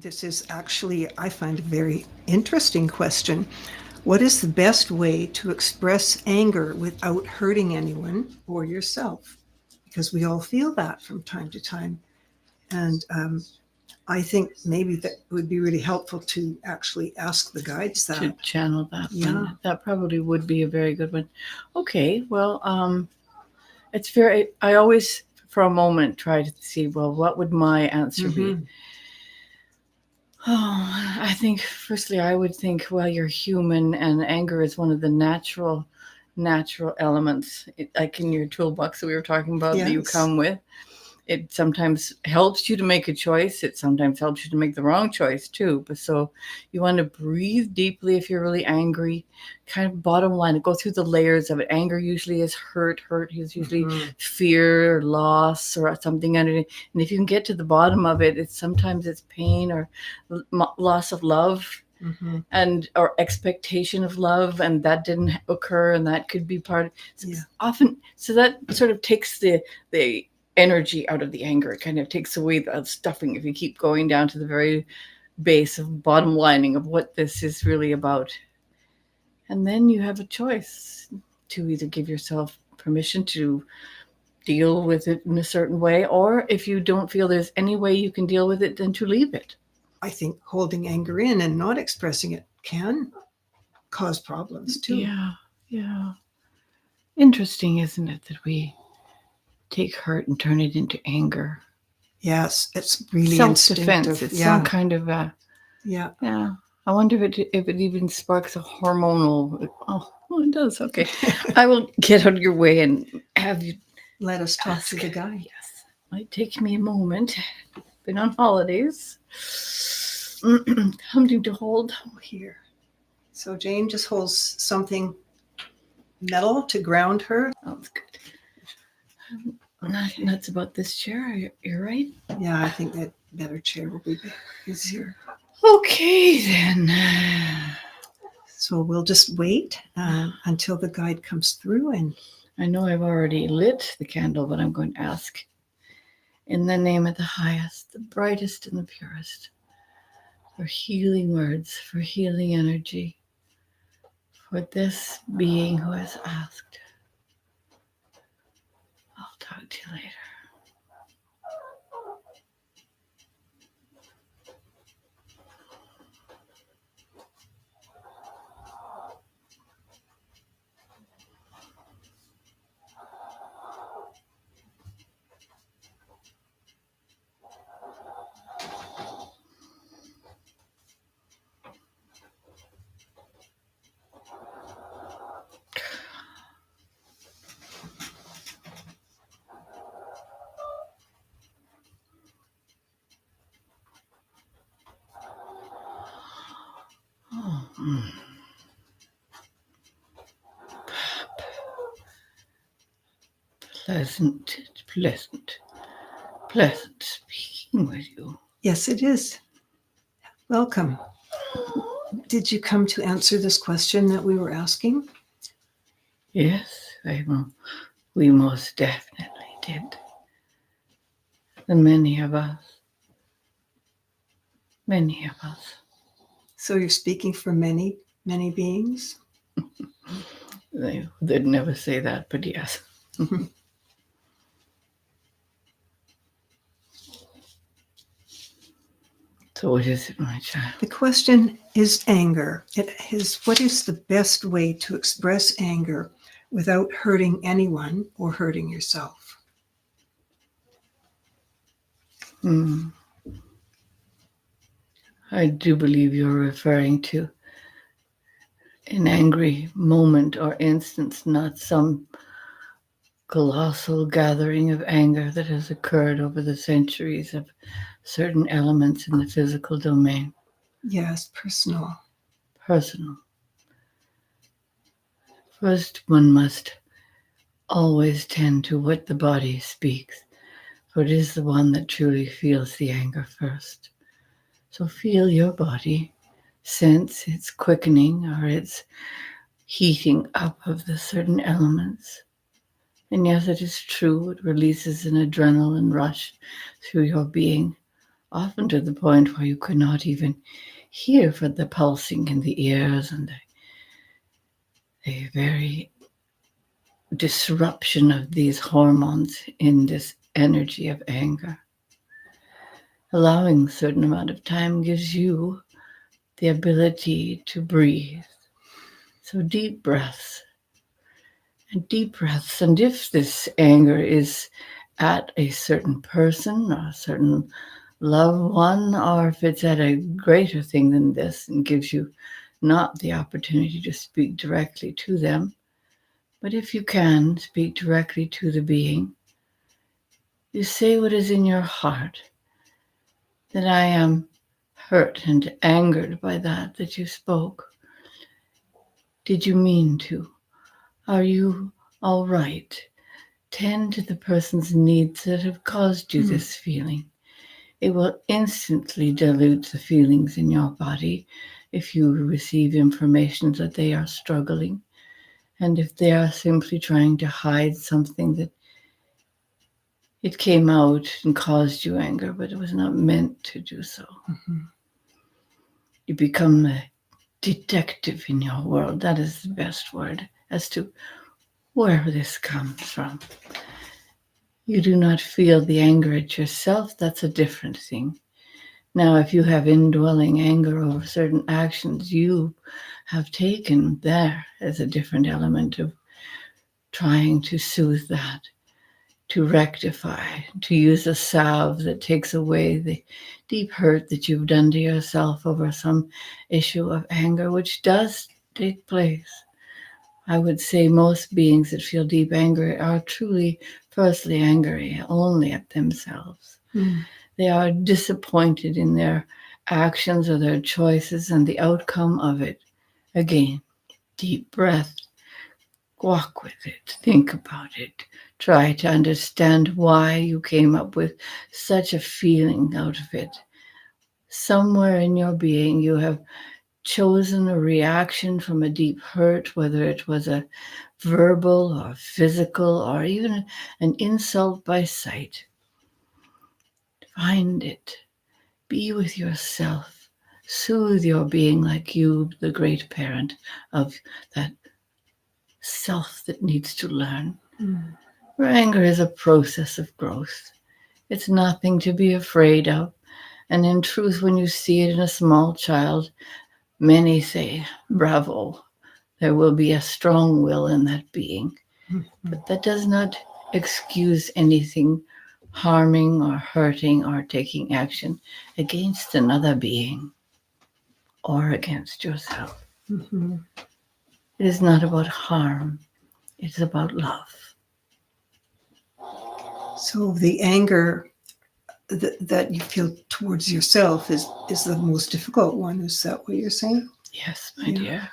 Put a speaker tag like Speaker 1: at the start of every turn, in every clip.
Speaker 1: this is actually, I find, a very interesting question. What is the best way to express anger without hurting anyone or yourself? Because we all feel that from time to time. And I think maybe that would be really helpful to actually ask the guides that.
Speaker 2: To channel that
Speaker 1: Yeah.
Speaker 2: one. That probably would be a very good one. Okay, well, I always, for a moment, try to see, well, what would my answer be? Oh, I think, firstly, I would think, well, you're human, and anger is one of the natural elements, like in your toolbox that we were talking about, that you
Speaker 1: Yes.
Speaker 2: come with. It sometimes helps you to make a choice. It sometimes helps you to make the wrong choice too. But so you want to breathe deeply if you're really angry. Kind of bottom line, go through the layers of it. Anger usually is hurt. Hurt is usually fear or loss or something underneath. And if you can get to the bottom of it, sometimes it's pain or loss of love. And or expectation of love, and that didn't occur, and that could be part of often. So that sort of takes the energy out of the anger. It kind of takes away the stuffing if you keep going down to the very base of bottom lining of what this is really about. And then you have a choice to either give yourself permission to deal with it in a certain way, or if you don't feel there's any way you can deal with it, then to leave it.
Speaker 1: I think holding anger in and not expressing it can cause problems too.
Speaker 2: Yeah. Interesting, isn't it, that we take hurt and turn it into anger?
Speaker 1: Yes, it's really
Speaker 2: self-defense. It's some kind of
Speaker 1: yeah.
Speaker 2: I wonder if it even sparks a hormonal. Oh, it does. Okay, I will get out of your way and have you
Speaker 1: let us talk to the guy.
Speaker 2: Yes, might take me a moment. Been on holidays. Something to hold here.
Speaker 1: So Jane just holds something metal to ground her.
Speaker 2: Oh, that's good. Not nuts about this chair. You're right.
Speaker 1: Yeah, I think that better chair will be easier.
Speaker 2: Okay, then.
Speaker 1: So we'll just wait until the guide comes through. And
Speaker 2: I know I've already lit the candle, but I'm going to ask, in the name of the highest, the brightest and the purest, for healing words, for healing energy, for this being who has asked. I'll talk to you later. Pleasant speaking with you.
Speaker 1: Yes, it is. Welcome. Did you come to answer this question that we were asking?
Speaker 2: Yes, we most definitely did. And many of us.
Speaker 1: So you're speaking for many, many beings?
Speaker 2: They'd never say that, but yes. So what is it, my child?
Speaker 1: The question is anger. What is the best way to express anger without hurting anyone or hurting yourself?
Speaker 2: I do believe you're referring to an angry moment or instance, not some colossal gathering of anger that has occurred over the centuries of certain elements in the physical domain.
Speaker 1: Yes, personal.
Speaker 2: First, one must always tend to what the body speaks, for it is the one that truly feels the anger first. So feel your body, sense its quickening or its heating up of the certain elements. And yes, it is true, it releases an adrenaline rush through your being, often to the point where you could not even hear for the pulsing in the ears and the very disruption of these hormones in this energy of anger. Allowing a certain amount of time gives you the ability to breathe. So deep breaths and deep breaths. And if this anger is at a certain person or a certain loved one, or if it's at a greater thing than this and gives you not the opportunity to speak directly to them, but if you can speak directly to the being, you say what is in your heart, that I am hurt and angered by that you spoke. Did you mean to? Are you all right? Tend to the person's needs that have caused you this feeling. It will instantly dilute the feelings in your body if you receive information that they are struggling, and if they are simply trying to hide something that it came out and caused you anger, but it was not meant to do so. You become a detective in your world. That is the best word as to where this comes from. You do not feel the anger at yourself. That's a different thing. Now, if you have indwelling anger over certain actions you have taken, there is a different element of trying to soothe that, to rectify, to use a salve that takes away the deep hurt that you've done to yourself over some issue of anger, which does take place. I would say most beings that feel deep anger are truly firstly angry only at themselves. They are disappointed in their actions or their choices and the outcome of it. Again, deep breath. Walk with it. Think about it. Try to understand why you came up with such a feeling out of it. Somewhere in your being, you have chosen a reaction from a deep hurt, whether it was a verbal or physical or even an insult by sight. Find it. Be with yourself. Soothe your being like you, the great parent of that self that needs to learn. Where anger is a process of growth. It's nothing to be afraid of. And in truth, when you see it in a small child, many say, bravo, there will be a strong will in that being. But that does not excuse anything harming or hurting or taking action against another being or against yourself. It is not about harm. It's about love.
Speaker 1: So the anger that you feel towards yourself is the most difficult one. Is that what you're saying?
Speaker 2: Yes, my dear.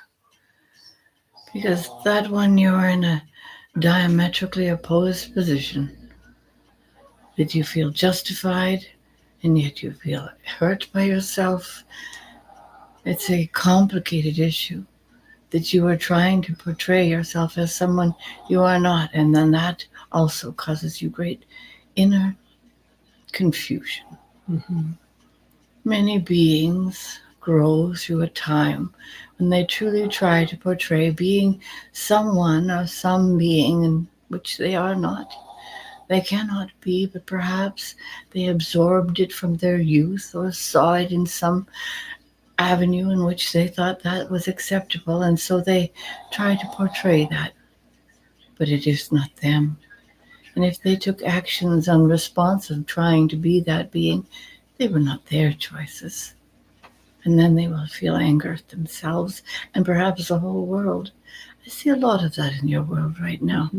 Speaker 2: Because that one, you're in a diametrically opposed position. That you feel justified, and yet you feel hurt by yourself. It's a complicated issue. That you are trying to portray yourself as someone you are not, and then that also causes you great inner confusion. Many beings grow through a time when they truly try to portray being someone or some being in which they are not. They cannot be, but perhaps they absorbed it from their youth or saw it in some avenue in which they thought that was acceptable, and so they try to portray that. But it is not them. And if they took actions unresponsive trying to be that being, they were not their choices. And then they will feel anger at themselves and perhaps the whole world. I see a lot of that in your world right now.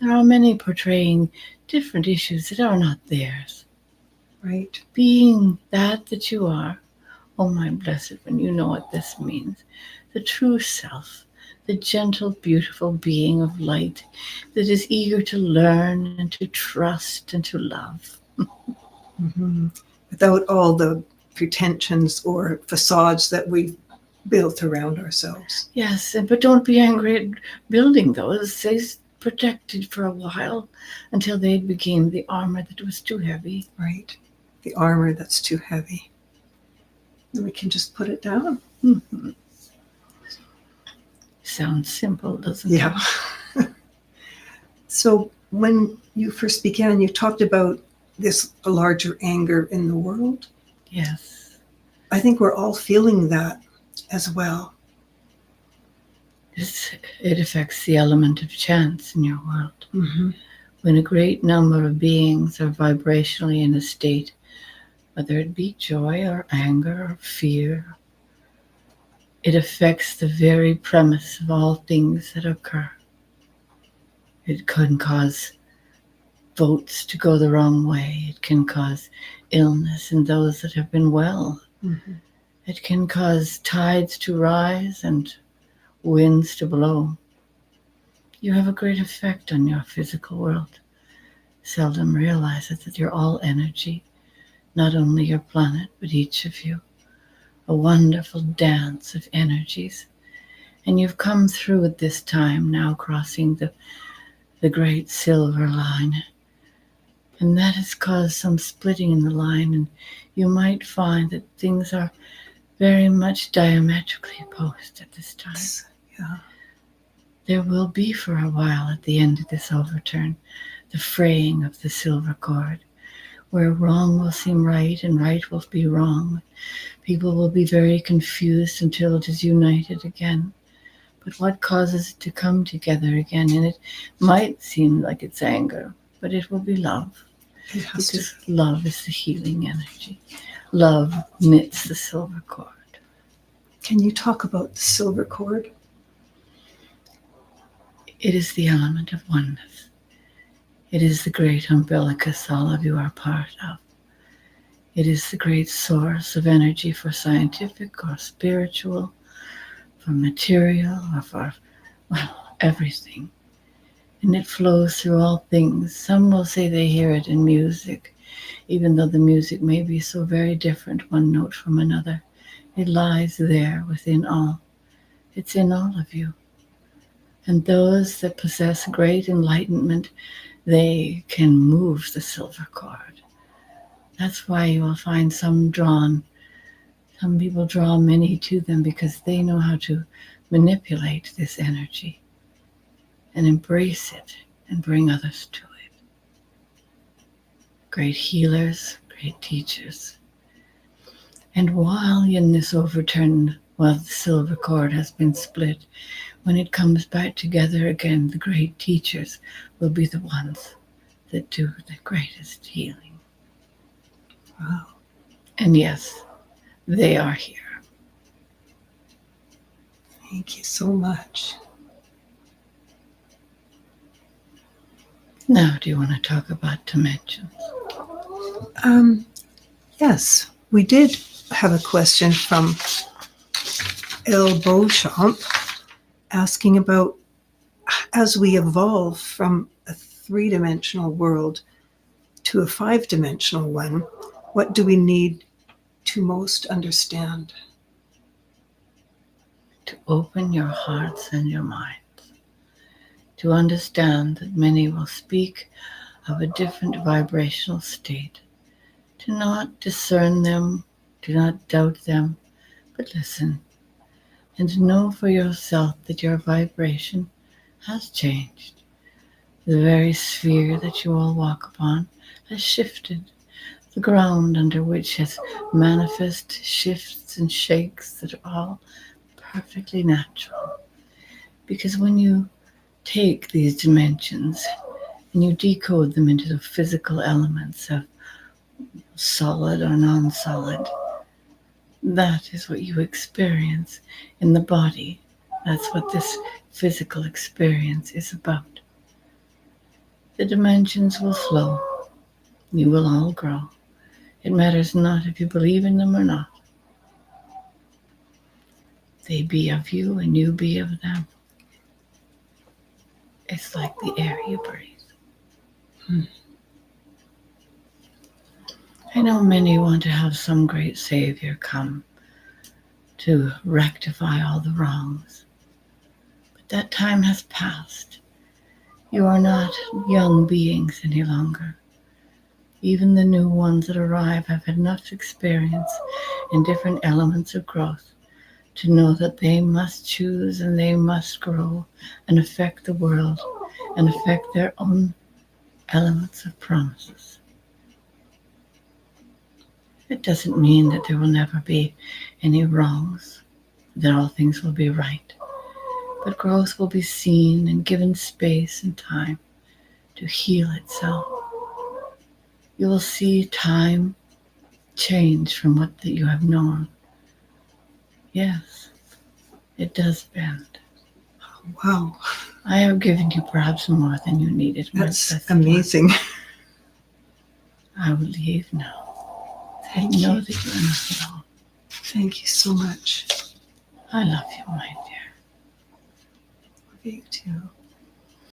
Speaker 2: There are many portraying different issues that are not theirs.
Speaker 1: Right.
Speaker 2: Being that you are, oh my blessed one, you know what this means. The true self, the gentle, beautiful being of light that is eager to learn and to trust and to love.
Speaker 1: Without all the pretensions or facades that we've built around ourselves.
Speaker 2: Yes, but don't be angry at building those. They protected for a while until they became the armor that was too heavy.
Speaker 1: Right. the armor that's too heavy. And we can just put it down.
Speaker 2: Mhm. Sounds simple, doesn't it?
Speaker 1: Yeah. So when you first began, you talked about this larger anger in the world.
Speaker 2: Yes.
Speaker 1: I think we're all feeling that as well.
Speaker 2: It affects the element of chance in your world.
Speaker 1: Mm-hmm.
Speaker 2: When a great number of beings are vibrationally in a state, whether it be joy or anger or fear, it affects the very premise of all things that occur. It can cause votes to go the wrong way. It can cause illness in those that have been well.
Speaker 1: Mm-hmm.
Speaker 2: It can cause tides to rise and winds to blow. You have a great effect on your physical world. Seldom realize it, that you're all energy, not only your planet, but each of you. A wonderful dance of energies. And you've come through at this time now, crossing the great silver line. And that has caused some splitting in the line, and you might find that things are very much diametrically opposed at this time.
Speaker 1: Yeah.
Speaker 2: There will be for a while at the end of this overturn the fraying of the silver cord, where wrong will seem right and right will be wrong. People will be very confused until it is united again. But what causes it to come together again? And it might seem like it's anger, but it will be love.
Speaker 1: It has
Speaker 2: Because love is the healing energy. Love knits the silver cord.
Speaker 1: Can you talk about the silver cord?
Speaker 2: It is the element of oneness. It is the great umbilicus all of you are part of. It is the great source of energy for scientific or spiritual, for material, or for, everything. And it flows through all things. Some will say they hear it in music, even though the music may be so very different, one note from another. It lies there within all. It's in all of you. And those that possess great enlightenment, they can move the silver cord. That's why you will find some people draw many to them, because they know how to manipulate this energy and embrace it and bring others to it. Great healers, great teachers. And while in this overturn, while the silver cord has been split, when it comes back together again, the great teachers will be the ones that do the greatest healing.
Speaker 1: Wow.
Speaker 2: And yes, they are here.
Speaker 1: Thank you so much.
Speaker 2: Now, do you want to talk about dimensions?
Speaker 1: Yes, we did have a question from El Beauchamp asking about, as we evolve from a three-dimensional world to a five-dimensional one, what do we need to most understand?
Speaker 2: To open your hearts and your minds, to understand that many will speak of a different vibrational state, to not discern them, do not doubt them, but listen, and know for yourself that your vibration has changed. The very sphere that you all walk upon has shifted. The ground under which has manifest shifts and shakes that are all perfectly natural. Because when you take these dimensions and you decode them into the physical elements of solid or non-solid, that is what you experience in the body. That's what this physical experience is about. The dimensions will flow. You will all grow. It matters not if you believe in them or not. They be of you and you be of them. It's like the air you breathe. I know many want to have some great savior come to rectify all the wrongs. But that time has passed. You are not young beings any longer. Even the new ones that arrive have enough experience in different elements of growth to know that they must choose and they must grow and affect the world and affect their own elements of promises. It doesn't mean that there will never be any wrongs, that all things will be right, but growth will be seen and given space and time to heal itself. You will see time change from what that you have known. Yes, it does bend.
Speaker 1: Wow,
Speaker 2: I have given you perhaps more than you needed.
Speaker 1: that's amazing.
Speaker 2: I will leave now.
Speaker 1: Thank
Speaker 2: Know
Speaker 1: you.
Speaker 2: that you are not alone.
Speaker 1: Thank you so much.
Speaker 2: I love you, my dear.
Speaker 1: Love you too.